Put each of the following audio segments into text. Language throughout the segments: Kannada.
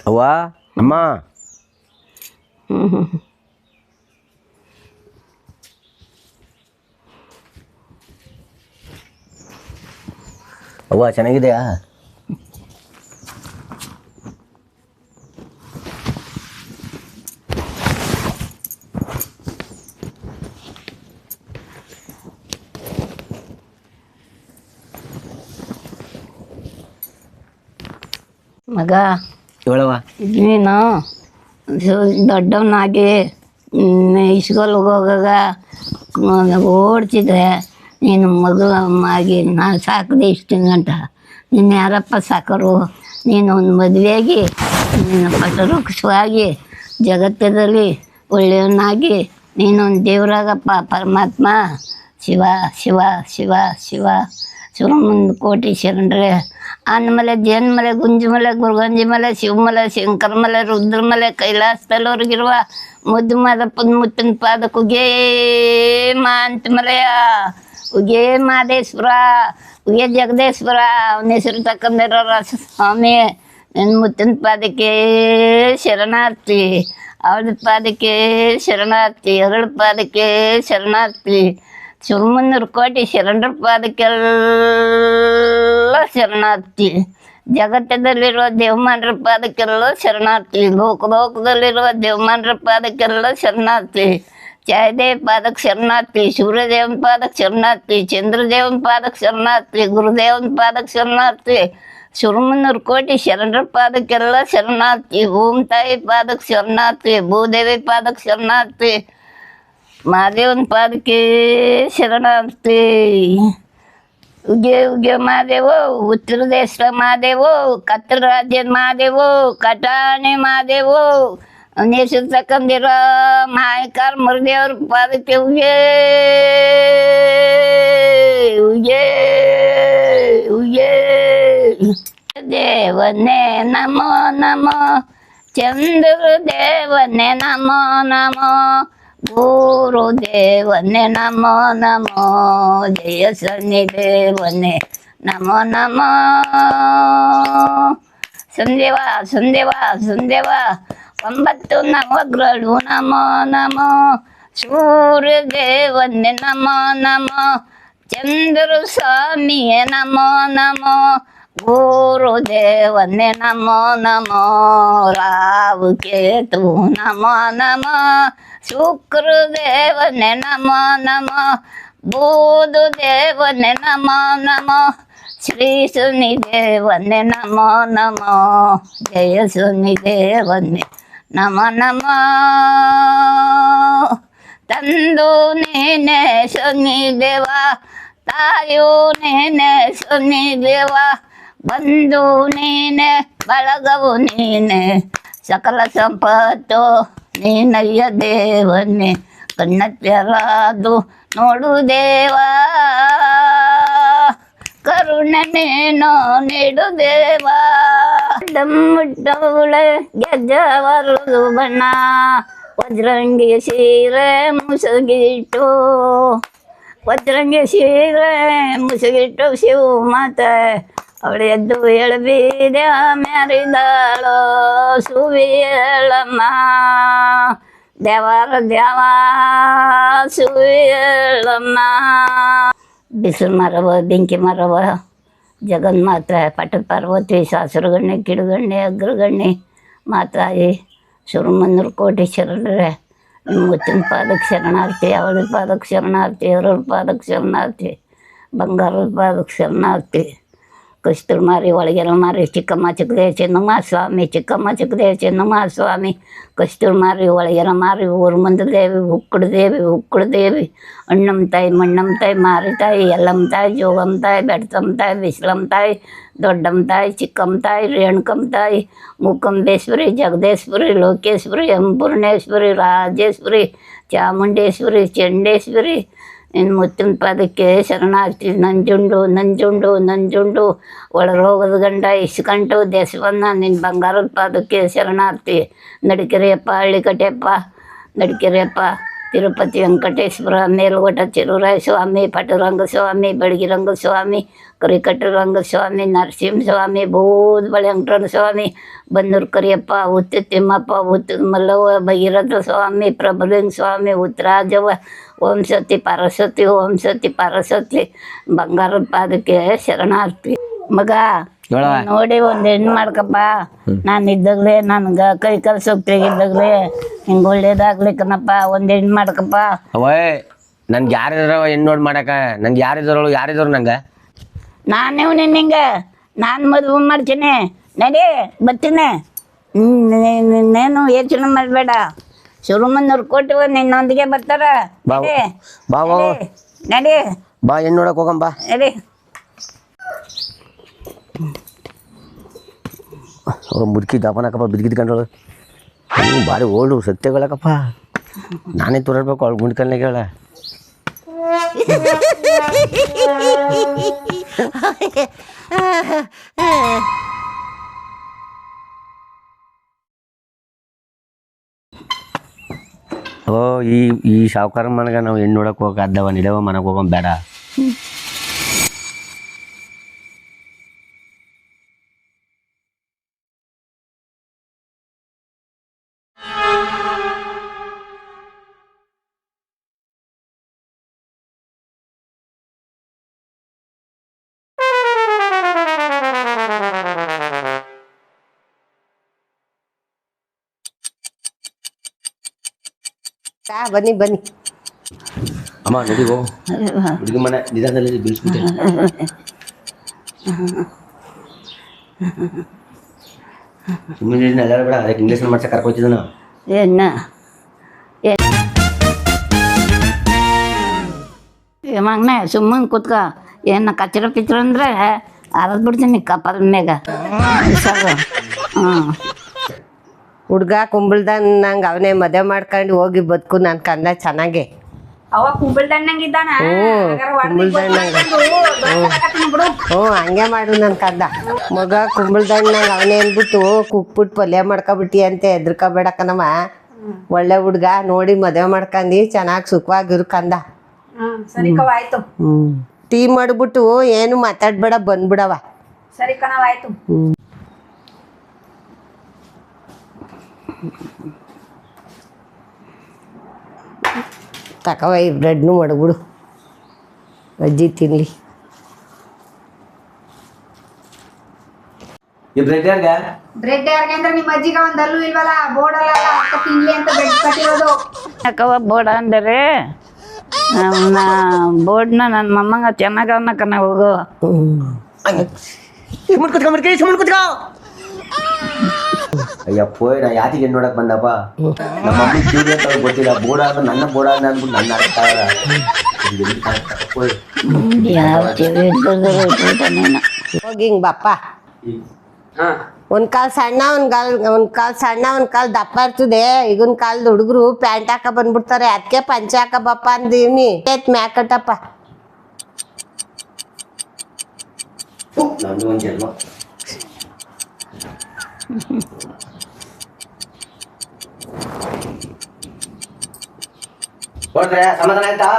ಅವ್ವ ಅಮ್ಮ ಅವ್ವ ಚೆನ್ನಾಗಿದೆಯಾ? ಮಗ ಹೇಳವ್ವ. ನೀನು ದೊಡ್ಡವನಾಗಿ ಇಸ್ಕೊಲ್ಗೆ ಹೋಗಾಗ ಓಡ್ತಿದ್ರೆ ನೀನು ಮಗುವಾಗಿ ನಾನು ಸಾಕದೆ ಇಷ್ಟು ಗಂಟ ನೀನು ಯಾರಪ್ಪ ಸಾಕೋರು? ನೀನು ಒಂದು ಮದುವೆಯಾಗಿ ನೀನು ಪಟರುಕ್ಷವಾಗಿ ಜಗತ್ತದಲ್ಲಿ ಒಳ್ಳೆಯವನಾಗಿ ನೀನೊಂದು ದೇವರಾಗಪ್ಪ ಪರಮಾತ್ಮ. ಶಿವ ಶಿವ ಶಿವ ಶಿವ ಸುರಮುಂದು ಕೋಟಿ ಶರಣರೇ. ಆನಮಲೆ ಜೇನ್ಮಲೆ ಗುಂಜಿಮಲೆ ಗುರುಗಂಜಿಮಲೆ ಶಿವಮಲೆ ಶಂಕರಮಲೆ ರುದ್ರಮಲೆ ಕೈಲಾಸದಲ್ಲವ್ರಿಗಿರುವ ಮುದ್ದು ಮಾದಪ್ಪನ ಮುತ್ತಿನ ಪಾದಕ್ಕೆ ಉಗೇ ಮಾಂತ ಮಲೆಯ ಉಗೇ ಮಾದೇಶ್ವರ ಉಗೇ ಜಗದೇಶ್ವರ ಅವನ ಹೆಸರು ತಕ್ಕಂದಿರೋ ಸ್ವಾಮಿ ನಿನ್ನ ಮುತ್ತಿನ ಪಾದಕ್ಕೆ ಶರಣಾರ್ಥಿ, ಅವಳ ಪಾದಕ್ಕೆ ಶರಣಾರ್ಥಿ, ಎರಡು ಪಾದಕ್ಕೆ ಶರಣಾರ್ಥಿ, ಸುರಮುನ್ನೂರು ಕೋಟಿ ಶರಣರ ಪಾದಕ್ಕೆಲ್ಲ ಶರಣಾರ್ಥಿ, ಜಗತ್ತದಲ್ಲಿರುವ ದೇವಮಾನರ ಪಾದಕ್ಕೆಲ್ಲ ಶರಣಾರ್ಥಿ, ಲೋಕದಲ್ಲಿರುವ ದೇವಮಾನರ ಪಾದಕ್ಕೆಲ್ಲ ಶರಣಾರ್ಥಿ, ಛಾಯದೇವ ಪಾದಕ್ಕೆ ಶರಣಾರ್ಥಿ, ಸೂರ್ಯದೇವನ ಪಾದಕ್ಕೆ ಶರಣಾರ್ಥಿ, ಚಂದ್ರದೇವನ ಪಾದಕ್ಕೆ ಶರಣಾರ್ಥಿ, ಗುರುದೇವನ ಪಾದಕ್ಕೆ ಶರಣಾರ್ಥಿ, ಸುರಮುನ್ನೂರು ಕೋಟಿ ಶರಣರ ಪಾದಕ್ಕೆಲ್ಲ ಶರಣಾರ್ಥಿ, ಓಂ ತಾಯಿ ಪಾದಕ್ಕೆ ಶರಣಾರ್ಥಿ, ಭೂದೇವಿ ಪಾದಕ್ಕೆ ಶರಣಾರ್ಥಿ, ಮಹಾದೇವನ ಪಾದಕ್ಕೆ ಶರಣಾರ್ಥಿ. ಉಗೆ ಉಗೆ ಮಹಾದೇವೋ, ಉತ್ತರ ದೇಶದ ಮಹಾದೇವೋ, ಕತ್ತರ ರಾಜ್ಯದ ಮಹಾದೇವೋ, ಕಟಾಣಿ ಮಹಾದೇವೋ, ಅವನ ಹೆಸರು ತಕ್ಕಂದಿರೋ ಮಾಯಕಾರ ಮರುದೇವ್ರ ಪಾದಕ್ಕೆ ಉಗೆ ಉಗೆ ಉಗೆ. ದೇವನೇ ನಮೋ ನಮೋ, ಚಂದ್ರ ದೇವನೇ ನಮೋ ನಮೋ, ಗುರುದೇವನೇ ನಮೋ ನಮೋ, ಜಯ ಶನಿ ದೇವನೇ ನಮೋ ನಮೋ. ಸಂದೇವ ಸಂದೇವ ಸಂದೇವ 9 ನವಗ್ರಹಗಳು ನಮೋ ನಮೋ, ಸೂರ್ಯದೇವನೇ ನಮೋ ನಮೋ, ಚಂದ್ರ ಸ್ವಾಮಿಯೇ ನಮೋ ನಮೋ, ಗುರುದೇವನೇ ನಮೋ ನಮೋ, ರಾವು ಕೇತು ನಮೋ ನಮೋ, ಶುಕ್ರದೇವನೇ ನಮೋ ನಮೋ, ಬುಧ ದೇವನೇ ನಮೋ ನಮೋ, ಶ್ರೀ ಶನಿ ದೇವನೇ ನಮೋ ನಮೋ, ಜಯ ಶನಿ ದೇವನೇ ನಮೋ ನಮೋ. ತಂದು ನೀನೆ ಶನಿ ದೇವ, ತಾಯು ನೀನೆ ಶನಿ ದೇವ, ಬಂಧು ನೀನೆ ಬಳಗವು ನೀನೆ, ಸಕಲ ಸಂಪತ್ತು ನೀನಯ್ಯ ದೇವನೇ, ಕಣ್ಣತ್ಯರಾದು ನೋಡು ದೇವ, ಕರುಣೆ ನೀನು ನೀಡು ದೇವ. ಮುಟ್ಟವಳೆ ಗೆಜ್ಜವರದು ಬಣ್ಣ, ವಜ್ರಂಗಿ ಸೀರೆ ಮುಸುಗಿಟ್ಟು, ವಜ್ರಂಗಿ ಸೀರೆ ಮುಸುಗಿಟ್ಟು ಶಿವ ಮಾತೆ ಅವಳು ಎದ್ದು ಎಳಬೀದೆ ಮ್ಯಾರಿದಾಳೋ ಸುವಿ ಹೇಳಮ್ಮ, ದೇವರ ದೇವ ಸುವಿ ಹೇಳಮ್ಮ. ಬಿಸಿಲು ಮರವ ಬೆಂಕಿ ಮರವ ಜಗನ್ಮಾತೆ ಪಟ್ಟದ ಪಾರ್ವತಿ, ಸಾಸುರಗಣ್ಣೆ ಕಿಡುಗಣ್ಣೆ ಅಗ್ರಗಣ್ಣೆ ಮಾತಾಯಿ, ಸುರಮುನ್ನೂರು ಕೋಟಿ ಶರಣರೇ ಮುತ್ತಿನ ಪಾದಕ್ಕೆ ಶರಣಾರ್ಥಿ, ಅವಳ ಪಾದಕ್ಕೆ ಶರಣಾರ್ಥಿ, ಎರಳ ಪಾದಕ್ಕೆ ಶರಣಾರ್ಥಿ, ಬಂಗಾರದ ಪಾದಕ್ಕೆ ಶರಣಾರ್ಥಿ. ಕಸ್ತೂರು ಮಾರಿ ಒಳಗೆಲ್ಲ ಮಾರಿ ಚಿಕ್ಕಮ್ಮ ಚಿಕ್ಕದೇ ಚೆನ್ನಮ್ಮ ಸ್ವಾಮಿ, ಚಿಕ್ಕಮ್ಮ ಚಿಕ್ಕದೇ ಚೆನ್ನಮ್ಮ ಸ್ವಾಮಿ, ಕಸ್ತೂರು ಮಾರಿ ಒಳಗೆಲ್ಲ ಮಾರಿ ಊರ್ಮಂದ ದೇವಿ, ಉಕ್ಕುಡು ದೇವಿ ಉಕ್ಕುಡು ದೇವಿ, ಅಣ್ಣಮ್ಮ ತಾಯಿ ಮಣ್ಣಮ್ಮ ತಾಯಿ ಮಾರಿ ತಾಯಿ, ಎಲ್ಲಮ್ಮ ತಾಯಿ ಜೋಗಮ್ಮ ತಾಯಿ, ಬೆಡ್ತಮ್ಮ ತಾಯಿ, ಬಿಸ್ಲಮ್ಮ ತಾಯಿ, ದೊಡ್ಡಮ್ಮ ತಾಯಿ, ಚಿಕ್ಕಮ್ಮ ತಾಯಿ, ರೇಣುಕಮ್ಮ ತಾಯಿ, ಮೂಕಂಬೇಶ್ವರಿ, ಜಗದೇಶ್ವರಿ, ಲೋಕೇಶ್ವರಿ, ಅನ್ನಪೂರ್ಣೇಶ್ವರಿ, ರಾಜೇಶ್ವರಿ, ಚಾಮುಂಡೇಶ್ವರಿ, ಚಂಡೇಶ್ವರಿ, ನಿನ್ನ ಮುತ್ತಿನ ಪಾದಕ್ಕೆ ಶರಣಾರ್ಥಿ. ನಂಜುಂಡು ನಂಜುಂಡು ನಂಜುಂಡು ಒಳರೋಗದ ಗಂಡ ಇಸ್ಕಂಟು ದೇಶವನ್ನ ನಿನ್ನ ಬಂಗಾರದ ಪಾದಕ್ಕೆ ಶರಣಾರ್ಥಿ. ನಡಿಕೆರೆಯಪ್ಪ ಹಳ್ಳಿ ಕಟ್ಟೆಯಪ್ಪ, ನಡಿಕೆರೆಯಪ್ಪ ತಿರುಪತಿ ವೆಂಕಟೇಶ್ವರ, ಮೇಲುಗೋಟ ಚಿರುರಾಯ ಸ್ವಾಮಿ, ಪಟುರಂಗ ಸ್ವಾಮಿ, ಬೆಳಗಿರಂಗ ಸ್ವಾಮಿ, ಕರಿಕಟ್ಟುರಂಗ ಸ್ವಾಮಿ, ನರಸಿಂಹಸ್ವಾಮಿ, ಬೂದ್ಬಳೆ ವೆಂಕಟರಮಣ ಸ್ವಾಮಿ, ಬನ್ನೂರು ಕರಿಯಪ್ಪ, ಉತ್ತಿ ತಿಮ್ಮಪ್ಪ, ಉತ್ತಿ ಮಲ್ಲವ್ವ, ಭಗೀರಥ ಸ್ವಾಮಿ, ಪ್ರಭುಲಿಂಗ ಸ್ವಾಮಿ, ಉತ್ತರಾಜವ, ಓಂ ಸತಿ ಪರಸತಿ, ಓಂ ಸತಿ ಪರಸತಿ, ಬಂಗಾರದ ಪಾದಕ್ಕೆ ಶರಣಾರ್ಥಿ. ಮಗ ಹೇಳವ ನೋಡಿ ಒಂದು ಹೆಣ್ಣು ಮಾಡ್ಕಪ್ಪ. ನಾನು ಇದ್ದಾಗಲೇ ನನ್ಗೆ ಕೈ ಕಾಲು ಸೊಪ್ಪಿಗಿದ್ದಾಗಲೇ ಹಿಂಗೆ ಒಳ್ಳೇದಾಗ್ಲಿಕ್ಕನಪ್ಪ, ಒಂದು ಹೆಣ್ಣು ಮಾಡ್ಕಪ್ಪ. ಅವಯ್ ನನ್ಗೆ ಯಾರಿದಾರ ಹೆಣ್ಣು ನೋಡಿ ಮಾಡಕ, ನಂಗೆ ಯಾರಿದ್ರು ನಂಗೆ ನಾನೇ ನಿಂಗೆ ನಾನು ಮದುವೆ ಮಾಡ್ತೀನಿ. ನಡಿ ಬರ್ತೀನಿ. ನೀನು ಯೋಚನೆ ಮಾಡಬೇಡ. ಸುರುಮನ್ನೂರು ಕೊಟ್ಟು ನಿನ್ನೊಂದಿಗೆ ಬರ್ತಾರ. ಬಾ ನಡಿ, ಬಾ ಬಾ ನಡಿ ಬಾ ಹೆಣ್ಣು ನೋಡಕ್ ಹೋಗಂಬಾ. ನಡಿ. ಮುದುಕಿ ದಪ್ಪನಕ್ಕಪ್ಪ ಬಿದ್ಗಿದ್ಕೊಂಡಳು. ಭಾರಿ ಓಲ್ಡು ಸತ್ಯಗಳಕ್ಕಪ್ಪ. ನಾನೇ ತೋರಿಸ್ಬೇಕು ಅವಳು ಗುಂಡ್ಕಲ್ನಾಗ ಹೇಳ. ಓ ಈ ಸಾವುಕಾರ ಮನೆಗೆ ನಾವು ಹೆಣ್ಣು ನೋಡಕ್ಕೆ ಹೋಗಕ್ಕೆ ಅದ್ದವ ನಿಡವ ಮನೆಗೆ ಹೋಗೋ ಬೇಡ. ಬನ್ನಿ ಬನ್ನಿ ಅಮ್ಮ ನಡಿ ಹೋಗು. ಹುಡುಗಿ ಮನೆ ನಿಧಾನದಲ್ಲಿ ಬೀಳ್ಸ್ಬಿಟ್ಟೆ. ಸುಮ್ಮನೆ ಎಲ್ಲಾರು ಬೇಡ, ಅದಕ್ಕೆ ಇಂಗ್ಲೀಷ್ ಮಾಡ್ಸಕ್ಕೆ ಕರ್ಕೊತಿದ್ದ ನಾವು. ಮಗನೇ ಸುಮ್ಮನೆ ಕೂತ್ಕ. ಏನು ಕಚ್ಚರ ಪಿಚ್ಚರ ಅಂದರೆ ಅರದ್ ಬಿಡ್ತೀನಿ ಕಪ್ಪದ ಮ್ಯಾಗ. ಹ್ಞೂ ಹುಡ್ಗ ಕುಂಬಳದ ನಂಗೆ ಅವನೇ ಮದುವೆ ಮಾಡ್ಕೊಂಡು ಹೋಗಿ ಬದುಕು ನನ್ ಕಂದ ಚೆನ್ನಾಗೆ. ಅವ ಕುಂಬಳದಣ್ಣಂಗಿದ್ದಾನ. ಹ್ಞೂ ಹಂಗೆ ಮಾಡು ನನ್ ಕಂದ. ಮಗ ಕುಂಬಳದಣ್ಣಂಗೆ ಅವನೇ ಅಂದ್ಬಿಟ್ಟು ಕುಕ್ಬಿಟ್ಟು ಪಲ್ಯ ಮಾಡ್ಕೊಬಿಟ್ಟಿ ಅಂತ ಹೆದ್ರಕೋಬೇಡಕ್ಕನಮ್ಮ. ಒಳ್ಳೆ ಹುಡ್ಗ ನೋಡಿ ಮದುವೆ ಮಾಡ್ಕಂಡು ಚೆನ್ನಾಗಿ ಸುಖವಾಗಿರು ಕಂದ. ಸರಿ ಕವ ಆಯ್ತು. ಟೀ ಮಾಡ್ಬಿಟ್ಟು ಏನು ಮಾತಾಡ್ಬೇಡ, ಬಂದ್ಬಿಡವ. ಸರಿ ಕಣವ ಆಯ್ತು. ತಕವ ಈ ಬ್ರೆಡ್ನು ಮಡಗ್ಬಿಡು, ಅಜ್ಜಿ ತಿನ್ಲಿ. ಬ್ರೆಡ್ ಯಾರ್ಗೆ ಅಂದ್ರೆ ನಿಮ್ಮ ಅಜ್ಜಿಗ ಒಂದ್ ಅಲ್ಲೂ ಇಲ್ವಲ್ಲ, ಬೋರ್ಡ್ ಅಲ್ಲ ಅಕ್ಕ ತಿನ್ಲಿ ಅಂತ ಬ್ರೆಡ್ ಕಟ್ಟಿರೋದು. ಯಾಕವ ಬೋರ್ಡ ಅಂದರೆ ಬೋರ್ಡ್ನ ನನ್ನ ಮೊಮ್ಮಗ ಚೆನ್ನಾಗ ಅನ್ನಕನ ಹೋಗು. ಅಯ್ಯಪ್ಪ ನಾ ಯಾತಿಗೆ ಹೆಣ್ಣು ನೋಡಕ್ ಬಂದಪ್ಪ. ನಮ್ಮ ಅಮ್ಮ ಕಿವಿ ಅಂತ ಗೊತ್ತಿಲ್ಲ. ಬೋಡ ನನ್ನ ಬೋಡ ಅಂದ್ಬಿಟ್ಟು ನನ್ನ ಅರ್ಥ ಹೋಗಿ ಹಿಂಗ್ ಬಾಪ್ಪ. ಒಂದ್ ಕಾಲ್ ಸಣ್ಣ ಒಂದ್ ಕಾಲ್ ದಪ್ಪ ಇರ್ತದೆ. ಈಗಿನ ಕಾಲದ ಹುಡುಗರು ಪ್ಯಾಂಟ್ ಹಾಕ ಬಂದ್ಬಿಡ್ತಾರೆ. ಅದಕ್ಕೆ ಪಂಚೆ ಹಾಕ ಬಪ್ಪ ಅಂದೀವ್ನಿ. ಮ್ಯಾಕ್ ಕಟ್ಟಪ್ಪ. ನಂದು ಒಂದು ಜನ್ಮ. ಸಮಾಧಾನ ಆಯ್ತಾ?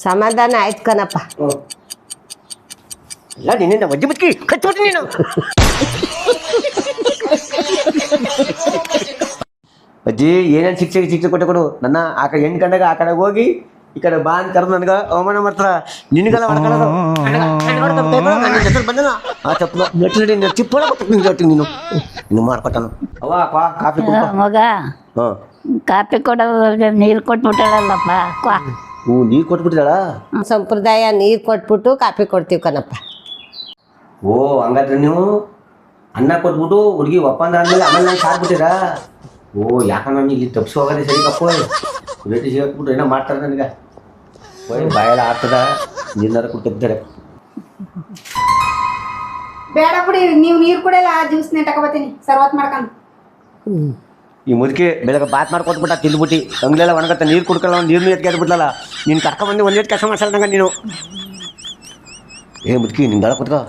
ಸಮಾಧಾನ ಆಯ್ತು ಕಣಪ್ಪ. ಇಲ್ಲ ನಿನ್ನಿಂದ ಒಜ್ಜಿ ಬುಚ್ಚಿ ಕಚ್ಚೋತೀನಿ ನೀನು. ಅಜ್ಜಿ ಏನೇನು ಶಿಕ್ಷೆ ಕೊಡು. ನನ್ನ ಆ ಕಡೆ ಹೆಣ್ಣು ಕಂಡಾಗ ಆ ಕಡೆ ಹೋಗಿ ಈ ಕಡೆ ಬಾ ಅಂತ ಕರೆದು ನನಗೆ ಅವಮಾನ ಮಾಡ್ತಾರ. ನಿನಗೆಲ್ಲ ಹೊಡ್ಕೊಳ್ಳೋದು ಬಂದನ ಆ ಚಪ್ಪಲು ನೆಟ್ಟಿ ಚಿಪ್ಪಳ ಹೇಳ್ತೀನಿ ನೀನು ಇನ್ನು ಮಾಡ್ಕೊತಾನು. ಅವ ಕಾಫಿ ಮಗ ಹಾಂ ಕಾಫಿ ಕೊಡೋದು ನೀರು ಕೊಟ್ಬಿಟ್ಟಾಳಲ್ಲಪ್ಪ. ನೀರು ಕೊಟ್ಬಿಟ್ಟಿದ್ದಾಳ? ಸಂಪ್ರದಾಯ ನೀರು ಕೊಟ್ಬಿಟ್ಟು ಕಾಫಿ ಕೊಡ್ತೀವಿ ಕಣಪ್ಪ. ಓ ಹಂಗಾದ್ರೆ ನೀವು ಅನ್ನ ಕೊಟ್ಬಿಟ್ಟು ಹುಡುಗಿ ಒಪ್ಪಂದ ಆದ್ಮೇಲೆ ಆಮೇಲೆ ನಂಗೆ ಸಾಕ್ಬಿಟ್ಟಿರಾ? ಓ ಯಾಕಂದ್ರೆ ನನಗೆ ಇಲ್ಲಿ ತಪ್ಪಿಸಿ ಹೋಗೋದೇ ಸರಿ ಕಪ್ಪು. ರೇಟಿ ಸಿಗಾಕ್ಬಿಟ್ಟು ಏನೋ ಮಾಡ್ತಾರೆ ನನಗೆ. ಓಯ್ ಬಾಯೆಲ್ಲ ಆಗ್ತದ, ನೀರ್ನಾರ ಕೊಟ್ಟಿದ್ದಾರೆ. ಬೇಡ ಬಿಡಿ, ನೀವು ನೀರು ಕುಡಿಯಲ್ಲ, ಜ್ಯೂಸ್ನೇ ತಗೋಬತ್ತೀನಿ ಸರ್ವತ್ ಮಾಡ್ಕೊಂಡು. ಈ ಮುದುಕಿ ಬೆಳಗ್ಗೆ ಬಾತ್ ಮಾಡ್ಕೊಟ್ಬಿಟ್ಟ ತಿಂದ್ಬಿಟ್ಟು ಹಂಗ್ಲೆಲ್ಲ ಒಣಗತ್ತ. ನೀರು ಕುಡ್ಕಲ್ಲ, ನೀರ್ನು ಎತ್ಕೆ ಬಿಡ್ಲಲ್ಲ. ನೀನು ಕರ್ಕೊಂಬಂದು ಒಂದೇ ಕೆಲಸ ಮಾಡ್ಸಲ್ಲ ನಂಗೆ ನೀನು. ಏ ಮುದುಕಿ ನಿಂಗೆ ಗಾಳ ಕುತ್ಕೋ.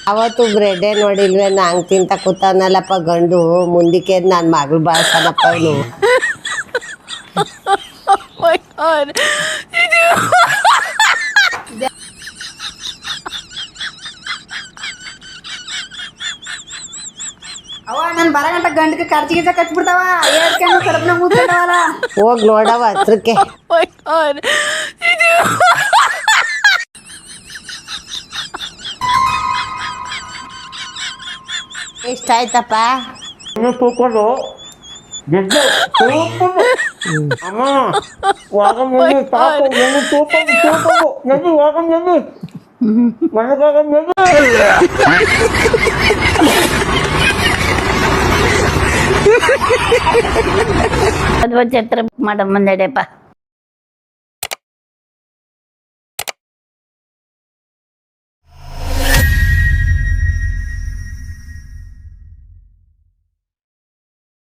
ಅವತ್ತು ಬ್ರೆಡ್ಡೇ ನೋಡಿಲ್ವೇ ನಂಗೆ ತಿಂತ ಕೂತವನಲ್ಲಪ್ಪ ಗಂಡು ಮುಂದಕ್ಕೆ ನನ್ನ ಮಗಳು ಬಾಳ್ಸನಪ್ಪ ಇವನು. ಅವ ನನ್ ಬರಗಂಟ ಗಂಟಕ್ಕೆ ಖರ್ಚಿಗೆ ಕಟ್ಬಿಡ್ತಾವ ಏರ್ಕೊಂಡು ಕಡಬ್ನ ಮುಚ್ಚಿಡವಲ್ಲ. ಹೋಗಿ ನೋಡವ ಹತ್ರಕ್ಕೆ. ಎಷ್ಟಾಯ್ತಪ್ಪ? ತೂಕೊಂಡು ಗೆದ್ದು ತೂಕೊಂಡು ಅಮ್ಮ ವಾಗಮ್ ಸಾಕು ನೆನ್ನೆ ತೂಕೊಂಡು ನೆನ್ನೆ ವಾಗಮ್ ನೆನ್ನೆ ಮನೆಗಾಗಮ್ ನೆನ್ನೆ ಮದುವೆ ಛತ್ರ ಮಾಡಮ್ಮ ನಡೆಯಪ್ಪ.